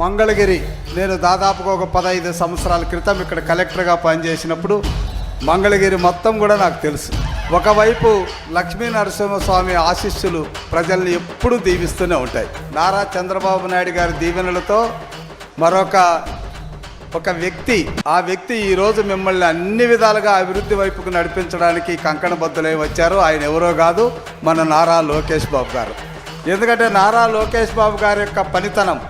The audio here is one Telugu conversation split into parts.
మంగళగిరి నేను దాదాపుగా ఒక 15 సంవత్సరాల క్రితం ఇక్కడ కలెక్టర్గా పనిచేసినప్పుడు మంగళగిరి మొత్తం కూడా నాకు తెలుసు. ఒకవైపు లక్ష్మీ నరసింహస్వామి ఆశీస్సులు ప్రజల్ని ఎప్పుడూ దీవిస్తూనే ఉంటాయి. నారా చంద్రబాబు నాయుడు గారి దీవెనలతో మరొక వ్యక్తి, ఆ వ్యక్తి ఈరోజు మిమ్మల్ని అన్ని విధాలుగా అభివృద్ధి వైపుకు నడిపించడానికి కంకణబద్దులై వచ్చారు. ఆయన ఎవరో కాదు, మన నారా లోకేష్ బాబు గారు. ఎందుకంటే నారా లోకేష్ బాబు గారి యొక్క పనితనం,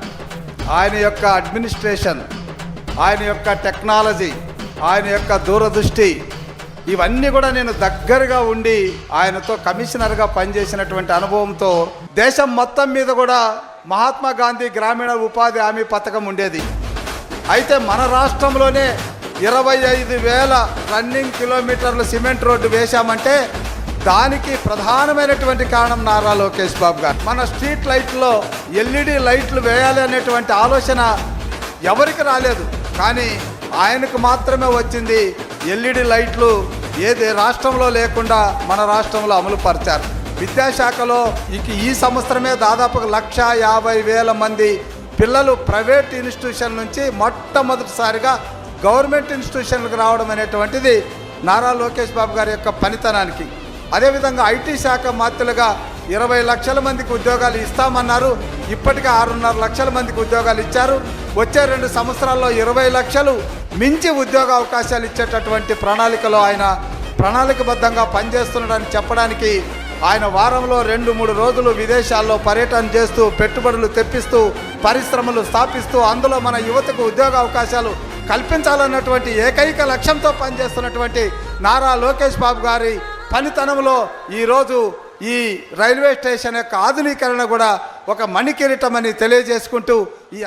ఆయన యొక్క అడ్మినిస్ట్రేషన్, ఆయన యొక్క టెక్నాలజీ, ఆయన యొక్క దూరదృష్టి, ఇవన్నీ కూడా నేను దగ్గరగా ఉండి ఆయనతో కమిషనర్గా పనిచేసినటువంటి అనుభవంతో దేశం మొత్తం మీద కూడా మహాత్మా గాంధీ గ్రామీణ ఉపాధి హామీ పథకం ఉండేది. అయితే మన రాష్ట్రంలోనే 25,000 రన్నింగ్ కిలోమీటర్లు సిమెంట్ రోడ్డు వేశామంటే దానికి ప్రధానమైనటువంటి కారణం నారా లోకేష్ బాబు గారు. మన స్ట్రీట్ లైట్లో LED లైట్లు వేయాలి అనేటువంటి ఆలోచన ఎవరికి రాలేదు, కానీ ఆయనకు మాత్రమే వచ్చింది. LED లైట్లు ఏది రాష్ట్రంలో లేకుండా మన రాష్ట్రంలో అమలు పరిచారు. విద్యాశాఖలో ఈ సంవత్సరమే దాదాపు 150,000 మంది పిల్లలు ప్రైవేట్ ఇన్స్టిట్యూషన్ నుంచి మొట్టమొదటిసారిగా గవర్నమెంట్ ఇన్స్టిట్యూషన్లకు రావడం అనేటువంటిది నారా లోకేష్ బాబు గారి యొక్క పనితనానికి. అదేవిధంగా IT శాఖ మాత్రులుగా 20 లక్షల మందికి ఉద్యోగాలు ఇస్తామన్నారు. ఇప్పటికే 6.5 లక్షల మందికి ఉద్యోగాలు ఇచ్చారు. వచ్చే 2 సంవత్సరాల్లో 20 లక్షలు మించి ఉద్యోగ అవకాశాలు ఇచ్చేటటువంటి ప్రణాళికలో ఆయన ప్రణాళికబద్ధంగా పనిచేస్తున్నాడని చెప్పడానికి ఆయన వారంలో 2-3 రోజులు విదేశాల్లో పర్యటన చేస్తూ పెట్టుబడులు తెప్పిస్తూ పరిశ్రమలు స్థాపిస్తూ అందులో మన యువతకు ఉద్యోగ అవకాశాలు కల్పించాలన్నటువంటి ఏకైక లక్ష్యంతో పనిచేస్తున్నటువంటి నారా లోకేష్ బాబు గారి పనితనంలో ఈరోజు ఈ రైల్వే స్టేషన్ యొక్క ఆధునీకరణ కూడా ఒక మణికిరీటమని తెలియజేసుకుంటూ ఈ